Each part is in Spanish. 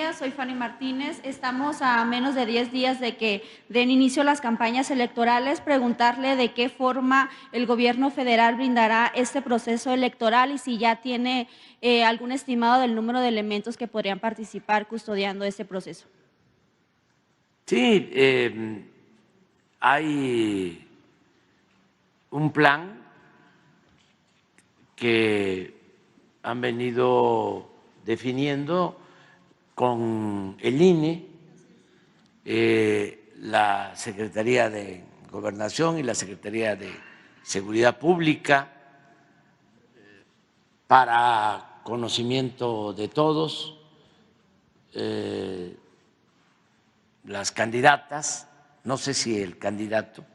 días, soy Fanny Martínez. Estamos a menos de 10 días de que den inicio las campañas electorales. Preguntarle de qué forma el gobierno federal brindará este proceso electoral y si ya tiene algún estimado del número de elementos que podrían participar custodiando este proceso. Sí, hay un plan que han venido definiendo con el INE, la Secretaría de Gobernación y la Secretaría de Seguridad Pública, para conocimiento de todos, las candidatas, no sé si el candidato,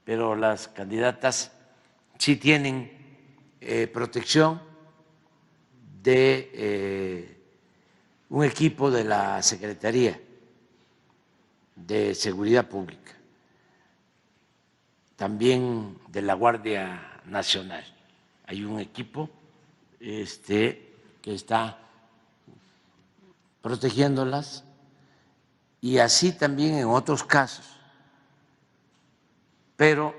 pero las candidatas sí tienen protección de un equipo de la Secretaría de Seguridad Pública, también de la Guardia Nacional. Hay un equipo que está protegiéndolas, y así también en otros casos. Pero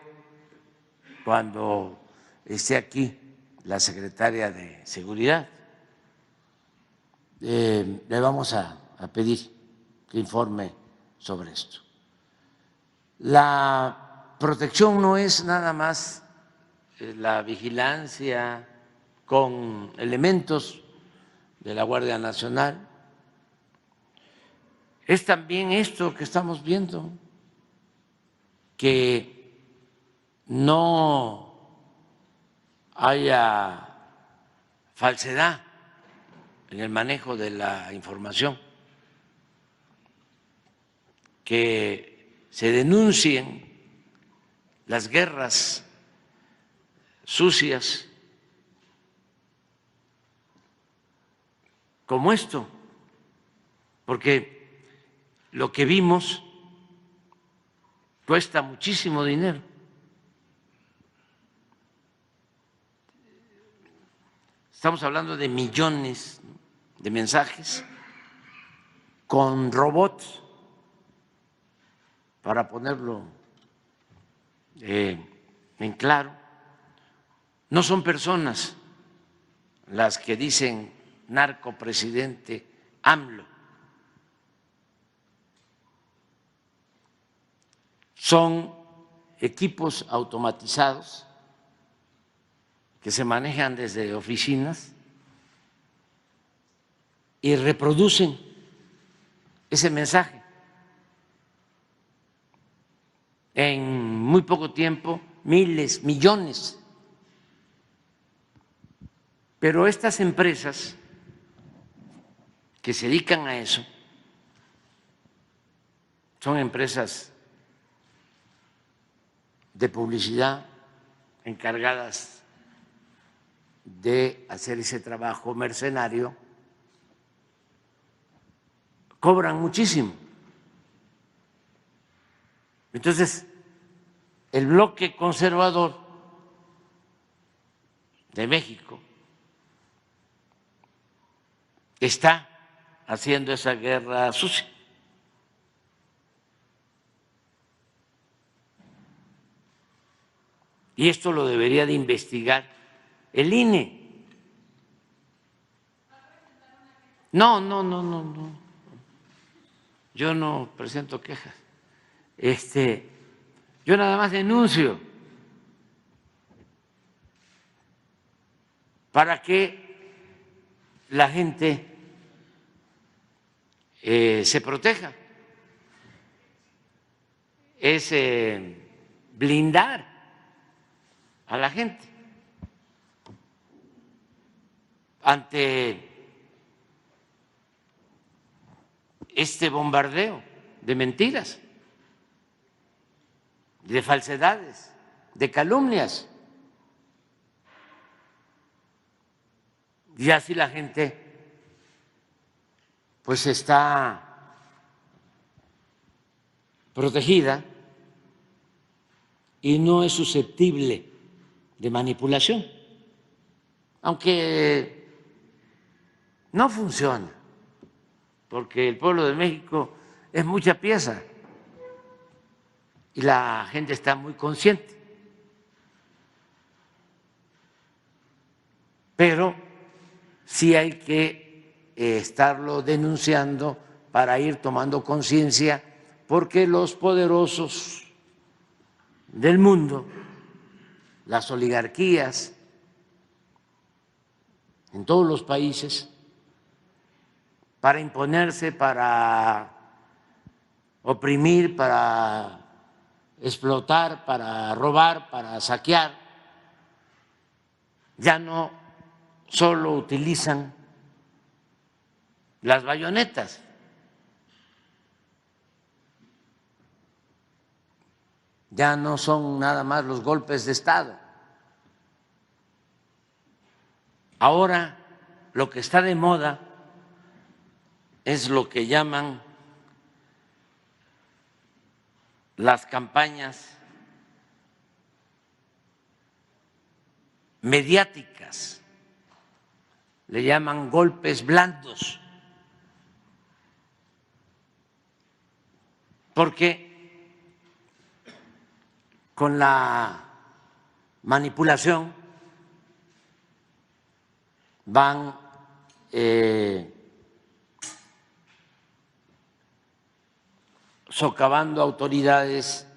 cuando esté aquí la secretaria de Seguridad, le vamos a pedir que informe sobre esto. La protección no es nada más la vigilancia con elementos de la Guardia Nacional, es también esto que estamos viendo, que no haya falsedad en el manejo de la información, que se denuncien las guerras sucias como esto, porque lo que vimos cuesta muchísimo dinero. Estamos hablando de millones de mensajes con robots, para ponerlo en claro. No son personas las que dicen narcopresidente AMLO, son equipos automatizados que se manejan desde oficinas y reproducen ese mensaje. En muy poco tiempo, miles, millones. Pero estas empresas que se dedican a eso son empresas de publicidad encargadas de hacer ese trabajo mercenario, cobran muchísimo. Entonces, el bloque conservador de México está haciendo esa guerra sucia. Y esto lo debería de investigar el INE. No. Yo no presento quejas. Yo nada más denuncio para que la gente se proteja. Es blindar a la gente ante este bombardeo de mentiras, de falsedades, de calumnias. Y así la gente pues está protegida y no es susceptible de manipulación, aunque no funciona porque el pueblo de México es mucha pieza y la gente está muy consciente. Pero sí hay que estarlo denunciando para ir tomando conciencia, porque los poderosos del mundo, las oligarquías en todos los países, para imponerse, para oprimir, para explotar, para robar, para saquear, ya no solo utilizan las bayonetas, ya no son nada más los golpes de Estado. Ahora lo que está de moda es lo que llaman las campañas mediáticas, le llaman golpes blandos, porque con la manipulación van socavando autoridades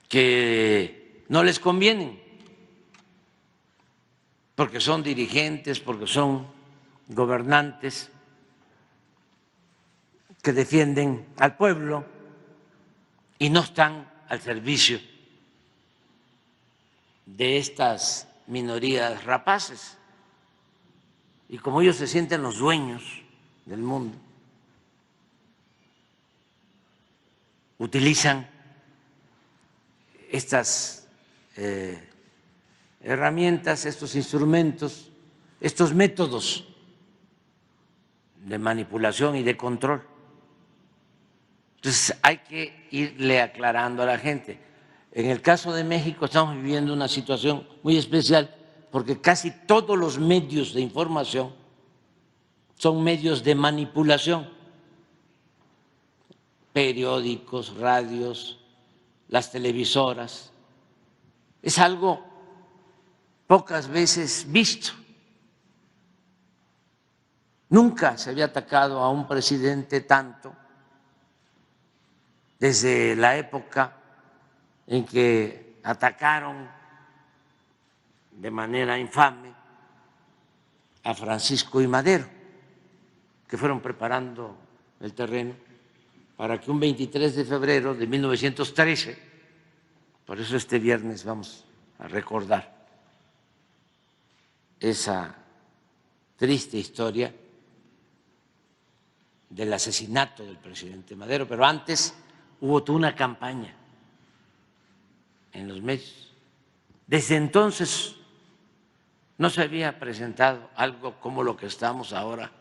que no les convienen, porque son dirigentes, porque son gobernantes que defienden al pueblo y no están al servicio de estas minorías rapaces. Y como ellos se sienten los dueños del mundo, utilizan estas herramientas, estos instrumentos, estos métodos de manipulación y de control. Entonces hay que irle aclarando a la gente. En el caso de México estamos viviendo una situación muy especial porque casi todos los medios de información son medios de manipulación, periódicos, radios, las televisoras. Es algo pocas veces visto. Nunca se había atacado a un presidente tanto desde la época en que atacaron de manera infame a Francisco I. Madero, que fueron preparando el terreno para que un 23 de febrero de 1913, por eso este viernes vamos a recordar esa triste historia del asesinato del presidente Madero, pero antes hubo toda una campaña en los medios. Desde entonces no se había presentado algo como lo que estamos ahora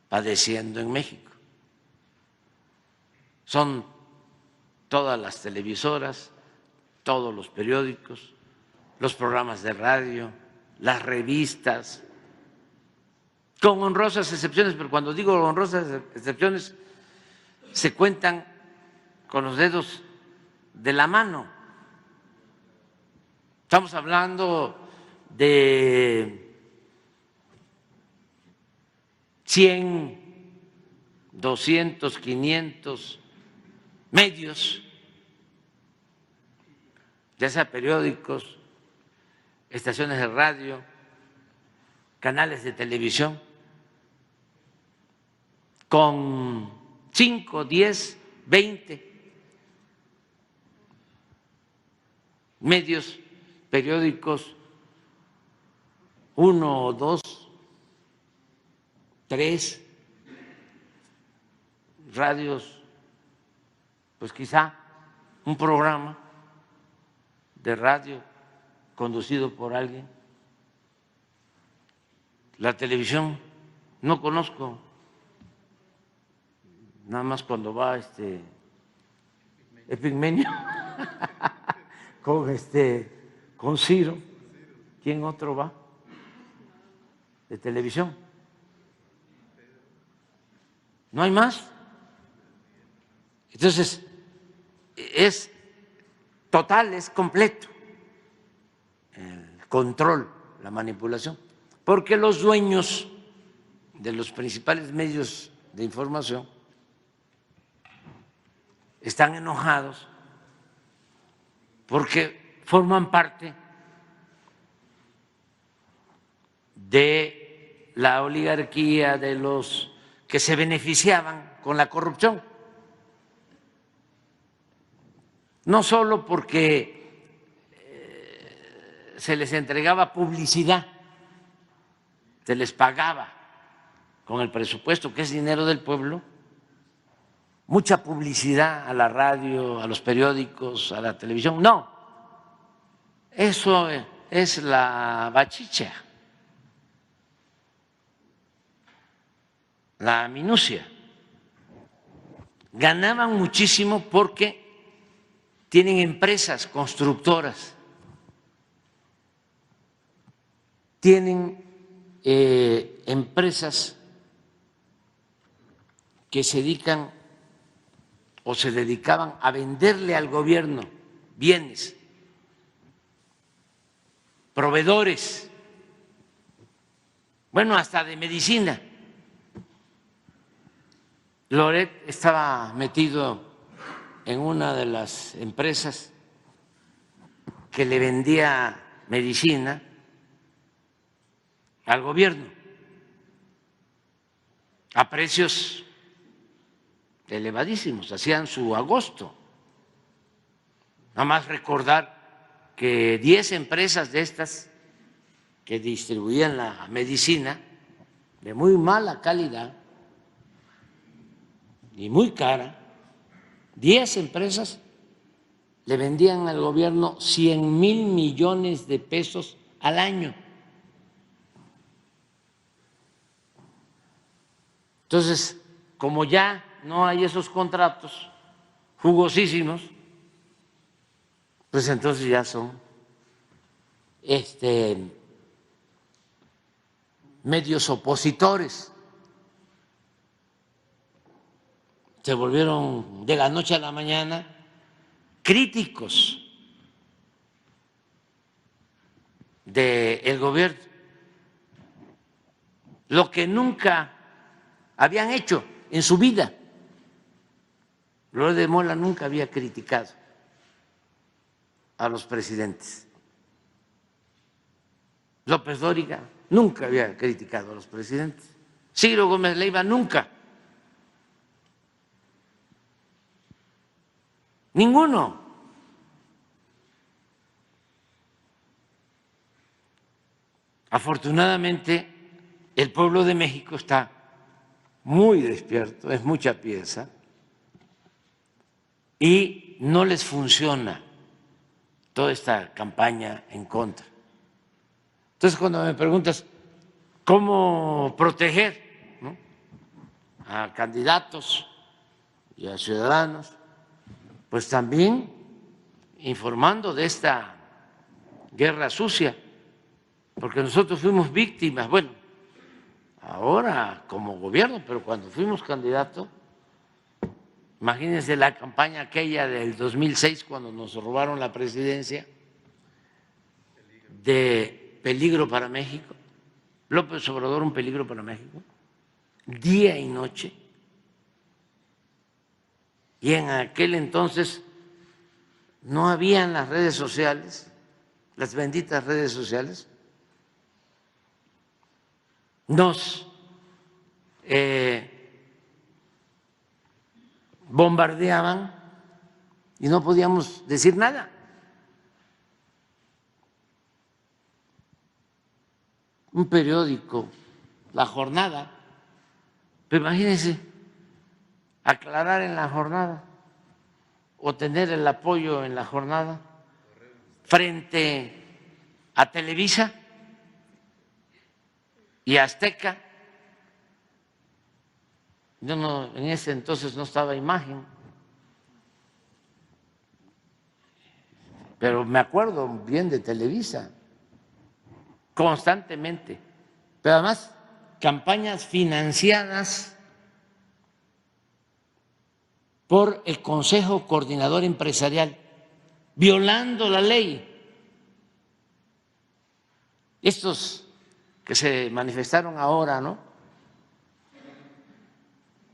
padeciendo en México. Son todas las televisoras, todos los periódicos, los programas de radio, las revistas, con honrosas excepciones, pero cuando digo honrosas excepciones, se cuentan con los dedos de la mano. Estamos hablando de 100, 200, 500 medios, ya sea periódicos, estaciones de radio, canales de televisión, con 5, 10, 20 medios periódicos, 1 o 2, 3 radios, pues quizá un programa de radio conducido por alguien. La televisión no conozco, nada más cuando va Epigmenio con Ciro. ¿Quién otro va de televisión? no hay más. Entonces, es total, es completo el control, la manipulación, porque los dueños de los principales medios de información están enojados porque forman parte de la oligarquía, de los que se beneficiaban con la corrupción. No solo porque se les entregaba publicidad, se les pagaba con el presupuesto, que es dinero del pueblo, mucha publicidad a la radio, a los periódicos, a la televisión. No, eso es la bachicha, la minucia. Ganaban muchísimo porque tienen empresas constructoras, tienen empresas que se dedican o se dedicaban a venderle al gobierno bienes, proveedores, bueno, hasta de medicina. Loret estaba metido en una de las empresas que le vendía medicina al gobierno a precios elevadísimos, hacían su agosto. Nada más recordar que 10 empresas de estas que distribuían la medicina de muy mala calidad y muy cara, 10 empresas le vendían al gobierno 100,000 millones de pesos al año. Entonces, como ya no hay esos contratos jugosísimos, pues entonces ya son medios opositores. Se volvieron de la noche a la mañana críticos del gobierno, lo que nunca habían hecho en su vida. Loret de Mola nunca había criticado a los presidentes. López Dóriga nunca había criticado a los presidentes. Ciro Gómez Leiva nunca. Ninguno. Afortunadamente, el pueblo de México está muy despierto, es mucha pieza, y no les funciona toda esta campaña en contra. Entonces, cuando me preguntas cómo proteger, ¿no?, a candidatos y a ciudadanos, pues también informando de esta guerra sucia, porque nosotros fuimos víctimas, bueno, ahora como gobierno, pero cuando fuimos candidatos, imagínense la campaña aquella del 2006 cuando nos robaron la presidencia, de peligro para México, López Obrador un peligro para México, día y noche. Y en aquel entonces no habían las redes sociales, las benditas redes sociales. Nos bombardeaban y no podíamos decir nada. Un periódico, La Jornada, pero imagínense, aclarar en La Jornada o tener el apoyo en La Jornada frente a Televisa y Azteca. Yo no, en ese entonces no estaba Imagen, pero me acuerdo bien de Televisa, constantemente, pero además campañas financiadas por el Consejo Coordinador Empresarial, violando la ley. Estos que se manifestaron ahora, ¿no?,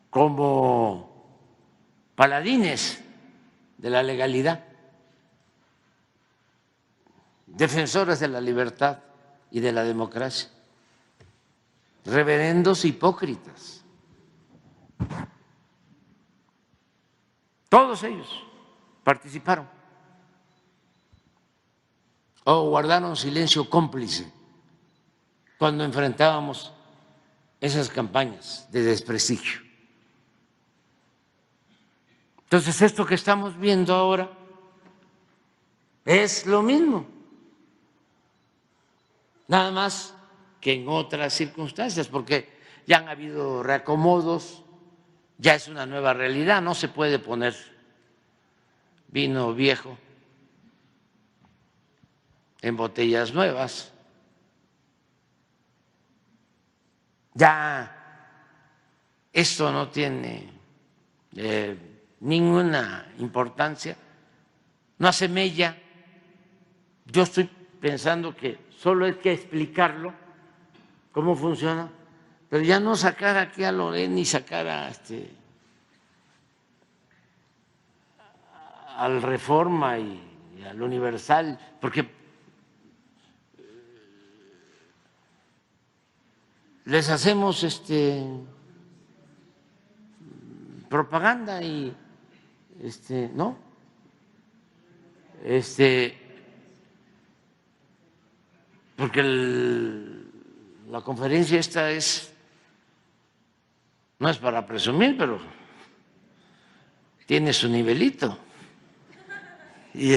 como paladines de la legalidad, defensores de la libertad y de la democracia, reverendos hipócritas. Todos ellos participaron o guardaron silencio cómplice cuando enfrentábamos esas campañas de desprestigio. Entonces, esto que estamos viendo ahora es lo mismo, nada más que en otras circunstancias, porque ya han habido reacomodos, ya es una nueva realidad, no se puede poner vino viejo en botellas nuevas. Ya esto no tiene ninguna importancia, no hace mella. Yo estoy pensando que solo hay que explicarlo, cómo funciona, pero ya no sacar aquí a Loret ni sacar al Reforma y al Universal, porque les hacemos propaganda y no, porque la conferencia esta no es para presumir, pero tiene su nivelito y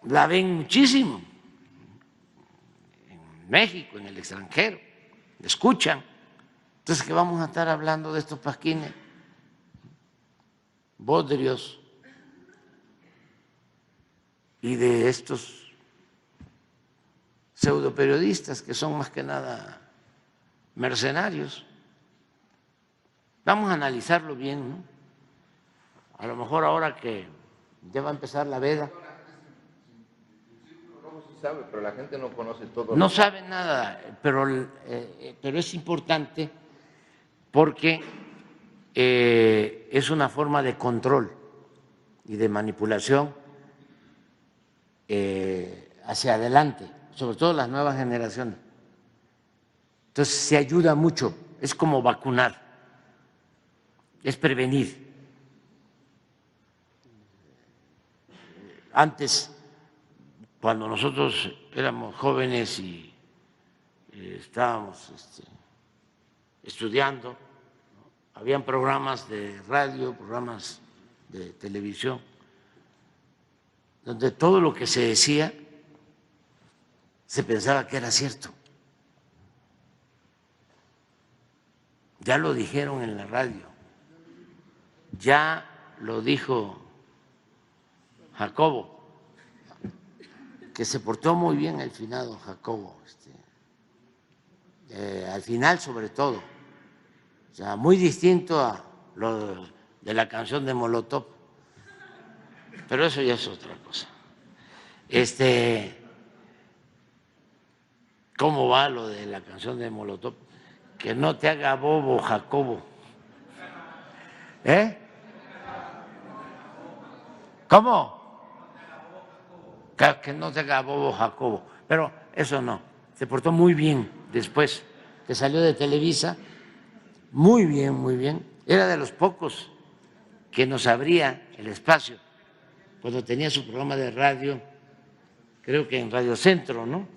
la ven muchísimo en México, en el extranjero, la escuchan. Entonces, ¿qué vamos a estar hablando de estos pasquines bodrios y de estos pseudoperiodistas que son más que nada mercenarios? Vamos a analizarlo bien, ¿no? A lo mejor ahora que ya va a empezar la veda. Sí sabe, pero la gente no conoce todo. No sabe nada, pero es importante porque es una forma de control y de manipulación hacia adelante, sobre todo las nuevas generaciones. Entonces se ayuda mucho, es como vacunar, es prevenir. Antes, cuando nosotros éramos jóvenes y estábamos estudiando, ¿no?, habían programas de radio, programas de televisión, donde todo lo que se decía se pensaba que era cierto. Ya lo dijeron en la radio, ya lo dijo Jacobo, que se portó muy bien el finado Jacobo, al final sobre todo, o sea, muy distinto a lo de la canción de Molotov, pero eso ya es otra cosa. ¿Cómo va lo de la canción de Molotov? Que no te haga bobo, Jacobo. ¿Cómo? Que no te haga bobo, Jacobo. Pero eso no, se portó muy bien después que salió de Televisa, muy bien, muy bien. Era de los pocos que nos abría el espacio cuando tenía su programa de radio, creo que en Radio Centro, ¿no?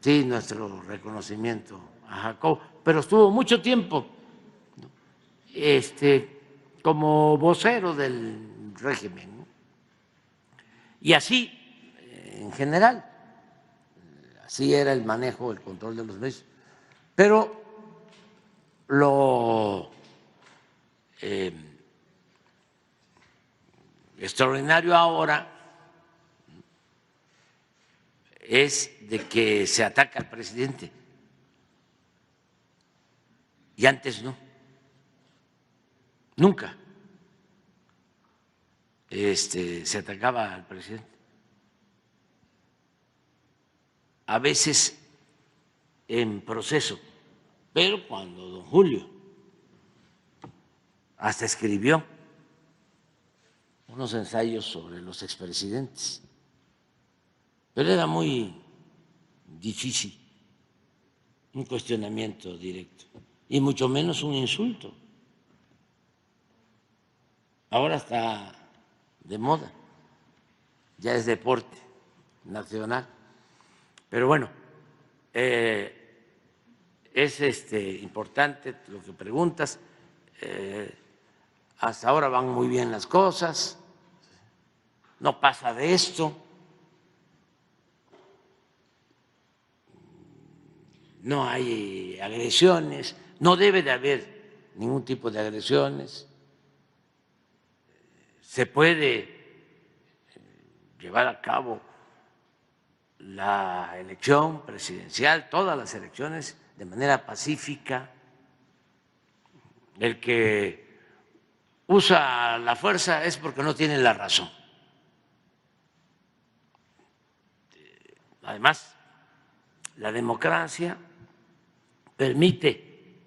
Sí, nuestro reconocimiento a Jacobo, pero estuvo mucho tiempo como vocero del régimen, ¿no? Y así, en general, así era el manejo, el control de los medios. Pero lo extraordinario ahora es de que se ataca al presidente. y antes no, nunca se atacaba al presidente. A veces en proceso, pero cuando don Julio hasta escribió unos ensayos sobre los expresidentes, pero era muy difícil un cuestionamiento directo y mucho menos un insulto. Ahora está de moda, ya es deporte nacional, pero bueno, es importante lo que preguntas. Hasta ahora van muy bien las cosas, no pasa de esto, no hay agresiones, no debe de haber ningún tipo de agresiones, se puede llevar a cabo la elección presidencial, todas las elecciones, de manera pacífica. El que usa la fuerza es porque no tiene la razón. Además, la democracia permite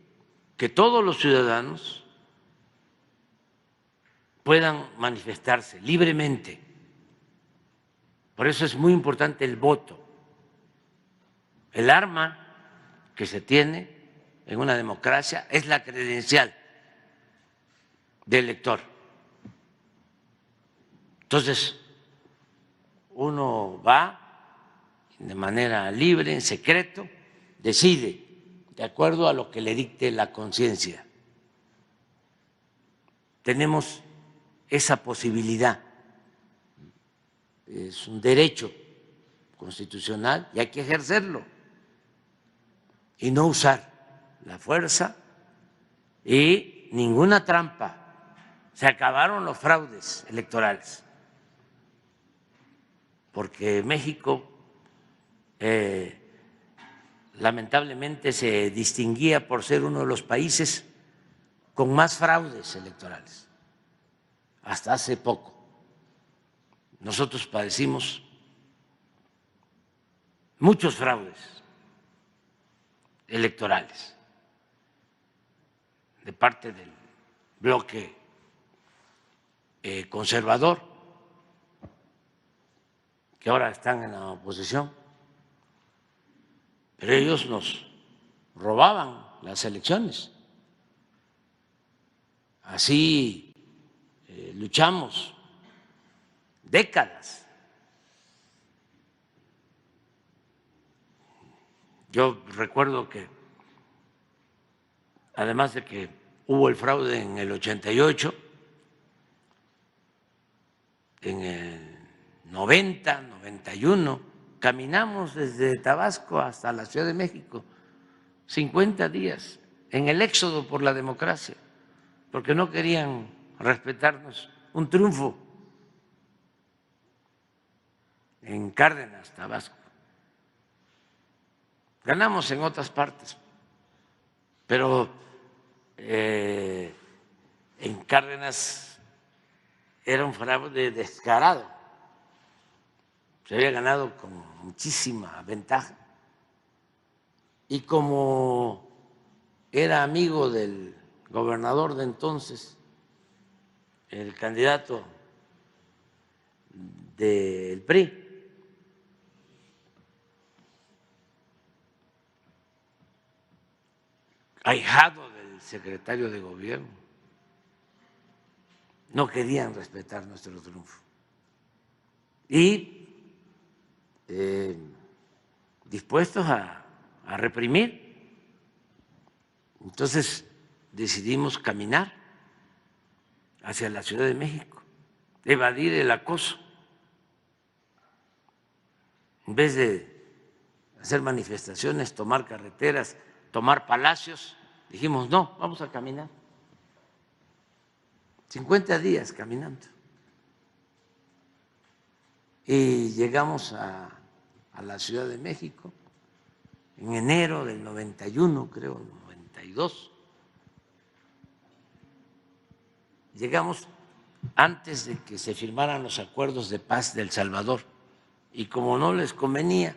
que todos los ciudadanos puedan manifestarse libremente. Por eso es muy importante el voto. El arma que se tiene en una democracia es la credencial de elector. Entonces, uno va de manera libre, en secreto, decide de acuerdo a lo que le dicte la conciencia. Tenemos esa posibilidad, es un derecho constitucional y hay que ejercerlo y no usar la fuerza y ninguna trampa. Se acabaron los fraudes electorales, porque México lamentablemente se distinguía por ser uno de los países con más fraudes electorales. Hasta hace poco nosotros padecimos muchos fraudes electorales de parte del bloque conservador, que ahora están en la oposición, pero ellos nos robaban las elecciones. Así luchamos décadas. Yo recuerdo que, además de que hubo el fraude en el 88, en el 90, 91, caminamos desde Tabasco hasta la Ciudad de México, 50 días, en el éxodo por la democracia, porque no querían respetarnos. Un triunfo en Cárdenas, Tabasco. Ganamos en otras partes, pero en Cárdenas era un fraude descarado. Se había ganado con muchísima ventaja. Y como era amigo del gobernador de entonces, el candidato del PRI, ahijado del secretario de gobierno, no querían respetar nuestro triunfo. Y dispuestos a reprimir. Entonces decidimos caminar hacia la Ciudad de México, evadir el acoso. En vez de hacer manifestaciones, tomar carreteras, tomar palacios, dijimos, no, vamos a caminar. 50 días caminando. Y llegamos a la Ciudad de México en enero del 91, creo, 92, llegamos antes de que se firmaran los acuerdos de paz de El Salvador y como no les convenía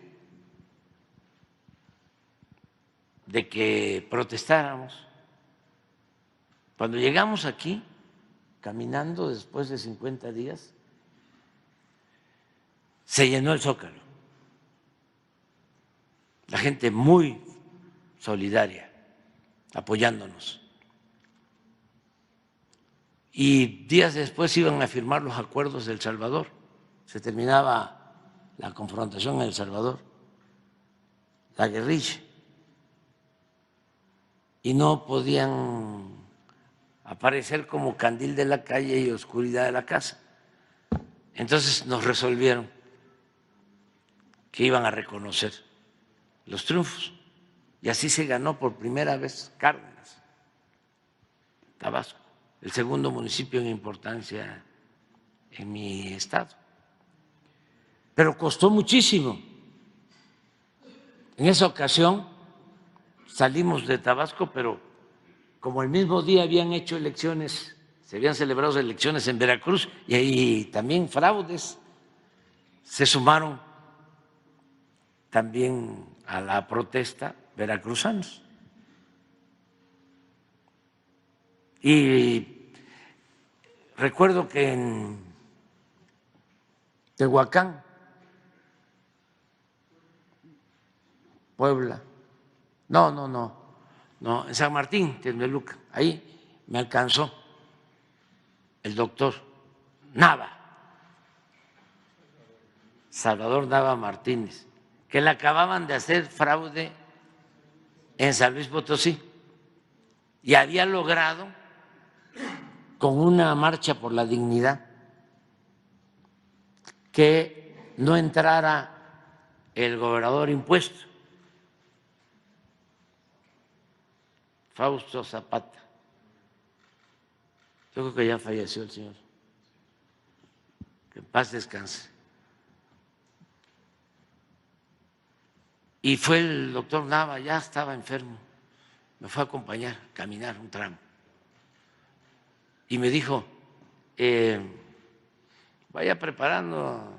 de que protestáramos, cuando llegamos aquí, caminando después de 50 días, se llenó el Zócalo. La gente muy solidaria, apoyándonos. Y días después iban a firmar los acuerdos de El Salvador. Se terminaba la confrontación en El Salvador, la guerrilla, y no podían aparecer como candil de la calle y oscuridad de la casa. Entonces nos resolvieron que iban a reconocer los triunfos. Y así se ganó por primera vez Cárdenas, Tabasco, el segundo municipio en importancia en mi estado. Pero costó muchísimo. En esa ocasión salimos de Tabasco, pero como el mismo día habían hecho elecciones, se habían celebrado elecciones en Veracruz y ahí también fraudes, se sumaron también a la protesta veracruzanos. Y recuerdo que en Tehuacán, Puebla, no, en San Martín, Texmelucan, ahí me alcanzó el doctor Nava, Salvador Nava Martínez, que le acababan de hacer fraude en San Luis Potosí y había logrado con una marcha por la dignidad que no entrara el gobernador impuesto, Fausto Zapata. Yo creo que ya falleció el señor, que en paz descanse. Y fue el doctor Nava, ya estaba enfermo, me fue a acompañar, caminar un tramo. Y me dijo, vaya preparando,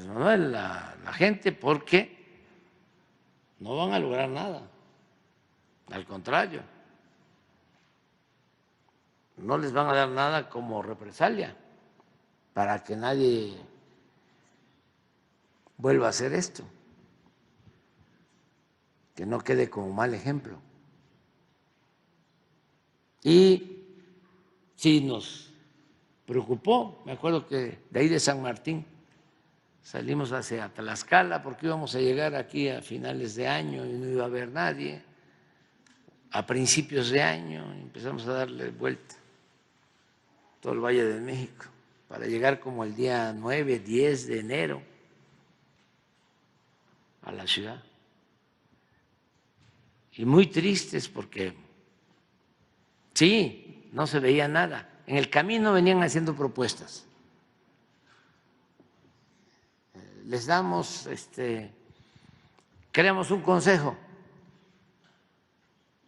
Manuel, la gente porque no van a lograr nada. Al contrario, no les van a dar nada como represalia para que nadie vuelva a hacer esto, que no quede como mal ejemplo. Y sí nos preocupó, me acuerdo que de ahí de San Martín salimos hacia Tlaxcala porque íbamos a llegar aquí a finales de año y no iba a haber nadie. A principios de año empezamos a darle vuelta todo el Valle de México para llegar como el día 9, 10 de enero a la ciudad. Y muy tristes porque sí, no se veía nada. En el camino venían haciendo propuestas. Les damos, creamos un consejo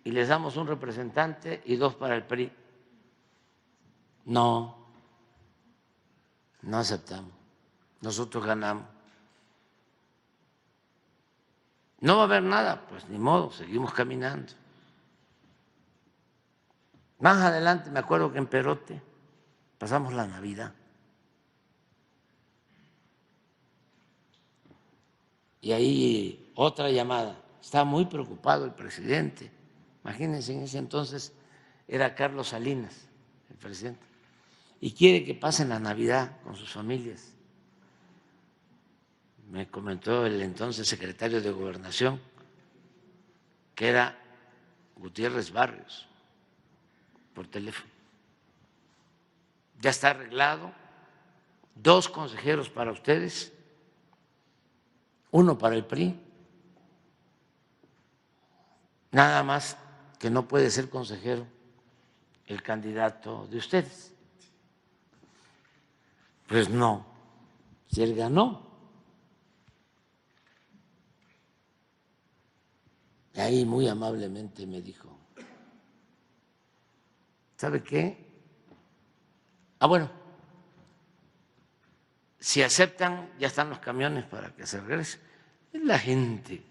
y les damos un representante y 2 para el PRI. No aceptamos. Nosotros ganamos. No va a haber nada, pues ni modo, seguimos caminando. Más adelante me acuerdo que en Perote pasamos la Navidad. Y ahí otra llamada. Estaba muy preocupado el presidente. Imagínense, en ese entonces era Carlos Salinas, el presidente, y quiere que pasen la Navidad con sus familias. Me comentó el entonces secretario de Gobernación, que era Gutiérrez Barrios, por teléfono. Ya está arreglado, 2 consejeros para ustedes, 1 para el PRI, nada más que no puede ser consejero el candidato de ustedes. Pues no, si él ganó. Y ahí muy amablemente me dijo, ¿sabe qué? Bueno, si aceptan, ya están los camiones para que se regrese. La gente,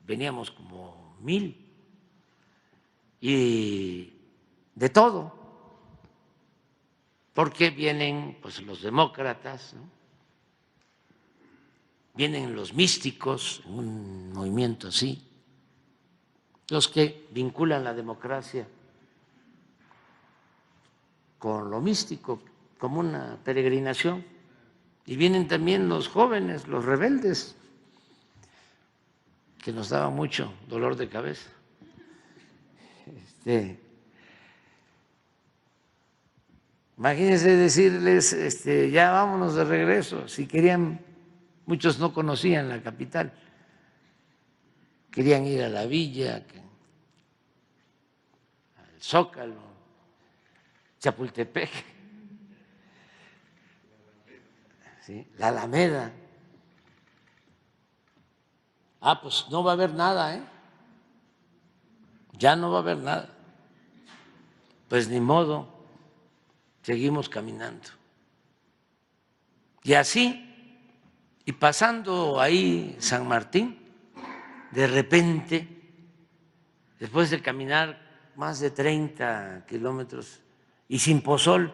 veníamos como 1000 y de todo, porque vienen pues los demócratas, ¿no? Vienen los místicos, un movimiento así, los que vinculan la democracia con lo místico, como una peregrinación, y vienen también los jóvenes, los rebeldes, que nos daban mucho dolor de cabeza. Imagínense decirles, ya vámonos de regreso, si querían, muchos no conocían la capital, querían ir a la villa, al Zócalo, Chapultepec, ¿sí? La Alameda. Pues no va a haber nada, ya no va a haber nada. Pues ni modo, seguimos caminando. Y así, y pasando ahí San Martín, de repente, después de caminar más de 30 kilómetros y sin pozol,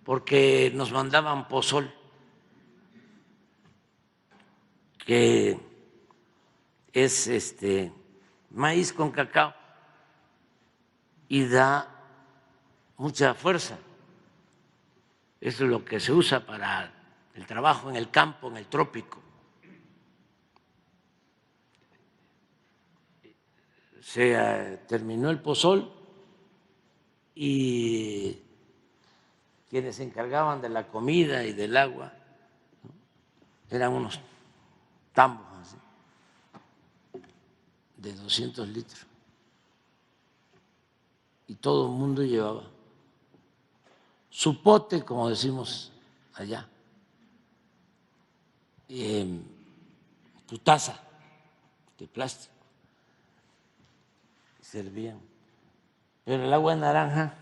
porque nos mandaban pozol, que es maíz con cacao y da mucha fuerza. Eso es lo que se usa para el trabajo en el campo, en el trópico. Se terminó el pozol y quienes se encargaban de la comida y del agua, ¿no?, eran unos tambos así, de 200 litros. Y todo el mundo llevaba su pote, como decimos allá, tu taza de plástico. Servían. Pero el agua de naranja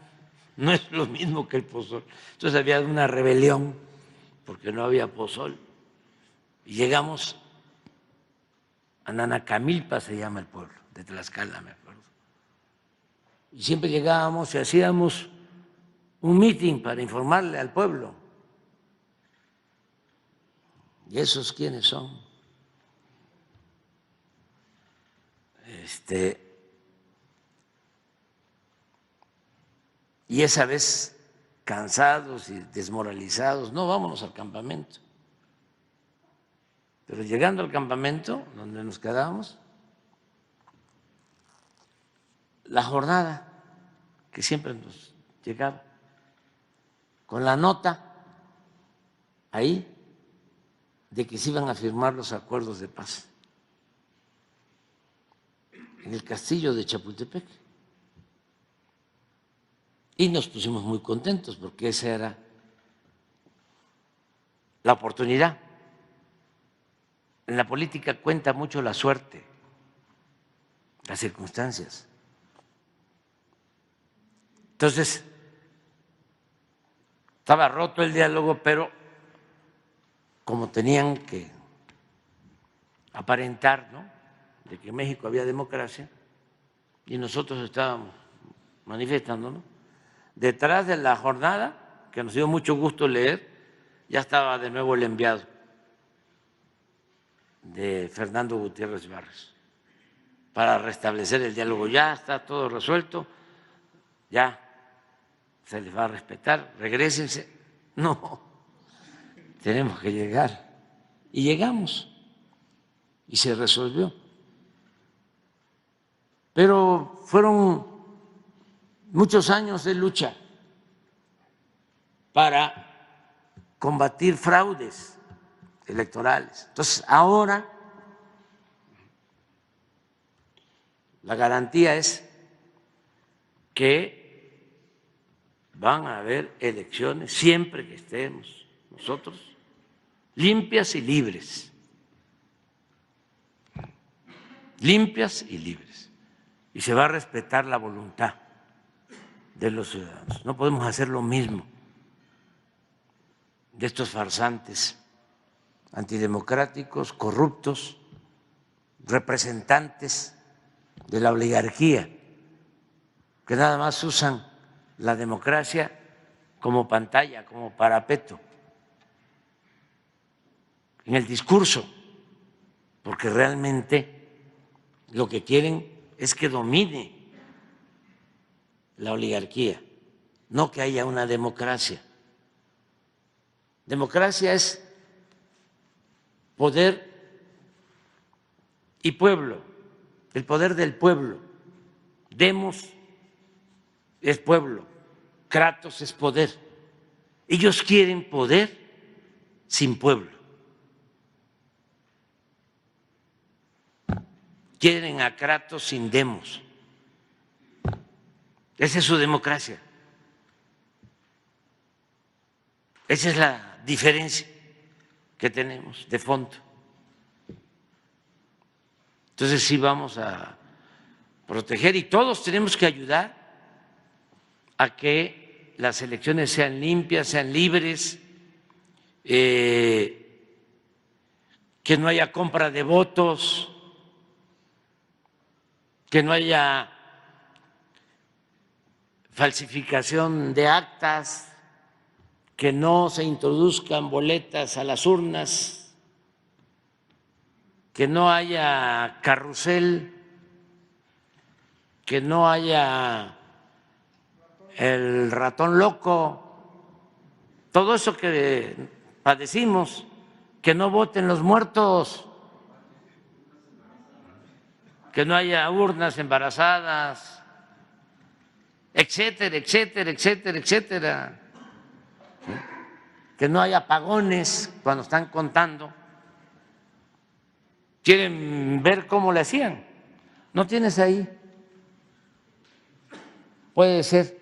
no es lo mismo que el pozol. Entonces había una rebelión porque no había pozol. Y llegamos a Nanacamilpa, se llama el pueblo, de Tlaxcala, me acuerdo. Y siempre llegábamos y hacíamos un meeting para informarle al pueblo. ¿Y esos quiénes son? Y esa vez, cansados y desmoralizados, no, vámonos al campamento. Pero llegando al campamento, donde nos quedábamos, la jornada que siempre nos llegaba, con la nota ahí de que se iban a firmar los acuerdos de paz en el castillo de Chapultepec. Y nos pusimos muy contentos porque esa era la oportunidad. En la política cuenta mucho la suerte, las circunstancias. Entonces, estaba roto el diálogo, pero como tenían que aparentar, ¿no?, de que en México había democracia y nosotros estábamos manifestándonos, detrás de la jornada, que nos dio mucho gusto leer, ya estaba de nuevo el enviado de Fernando Gutiérrez Barrios para restablecer el diálogo. Ya está todo resuelto, ya se les va a respetar, regrésense. No, tenemos que llegar. Y llegamos y se resolvió. Pero fueron muchos años de lucha para combatir fraudes electorales. Entonces, ahora la garantía es que van a haber elecciones siempre que estemos nosotros limpias y libres. Limpias y libres. Y se va a respetar la voluntad de los ciudadanos. No podemos hacer lo mismo de estos farsantes antidemocráticos, corruptos, representantes de la oligarquía, que nada más usan la democracia como pantalla, como parapeto, en el discurso, porque realmente lo que quieren es que domine la oligarquía, no que haya una democracia. Democracia es poder y pueblo, el poder del pueblo. Demos es pueblo, Kratos es poder. Ellos quieren poder sin pueblo. Quieren a Kratos sin demos. Esa es su democracia. Esa es la diferencia que tenemos de fondo. Entonces sí vamos a proteger y todos tenemos que ayudar a que las elecciones sean limpias, sean libres, que no haya compra de votos, que no haya falsificación de actas, que no se introduzcan boletas a las urnas, que no haya carrusel, que no haya el ratón loco, todo eso que padecimos, que no voten los muertos, que no haya urnas embarazadas, etcétera, etcétera, etcétera, etcétera. Que no haya apagones cuando están contando. ¿Quieren ver cómo le hacían? ¿No tienes ahí? Puede ser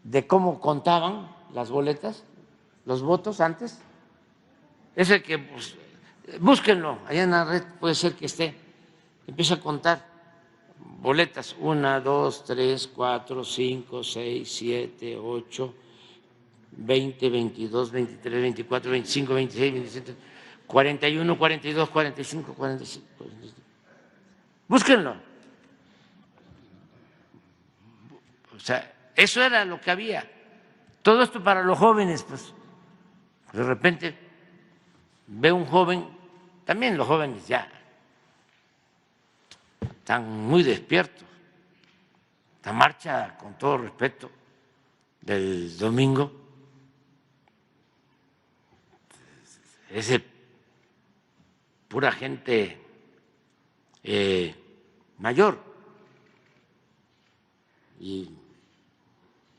de cómo contaban las boletas, los votos antes. Ese que pues, búsquenlo, allá en la red puede ser que esté. Empieza a contar boletas, 1, 2, 3, 4, 5, 6, 7, 8, 20, 22, 23, 24, 25, 26, 27, 41, 42, 45, 45. Búsquenlo. O sea, eso era lo que había. Todo esto para los jóvenes, pues. De repente ve un joven, también los jóvenes ya están muy despiertos. La marcha, con todo respeto, del domingo es de pura gente mayor y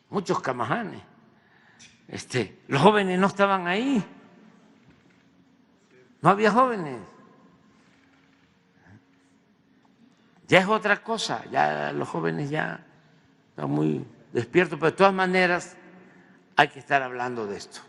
muchos camajanes. Los jóvenes no estaban ahí, no había jóvenes. Ya es otra cosa, ya los jóvenes ya están muy despiertos, pero de todas maneras hay que estar hablando de esto.